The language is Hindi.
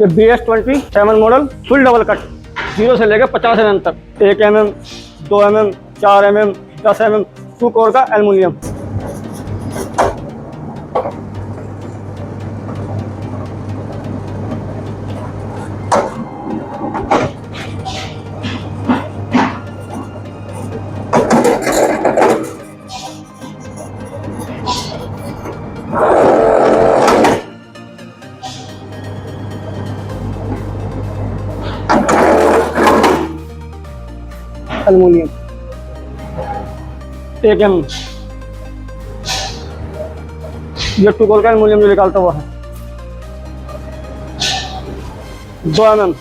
ये BS-20 model full double cut 0 से लेकर 50 mm तक 1 mm, 2 mm, 4 mm, 10 mm 2 core का एल्युमिनियम। एल्युमिनियम 1 mm, ये 2 कोर का एल्युमिनियम जो निकालता हुआ है। 2 mm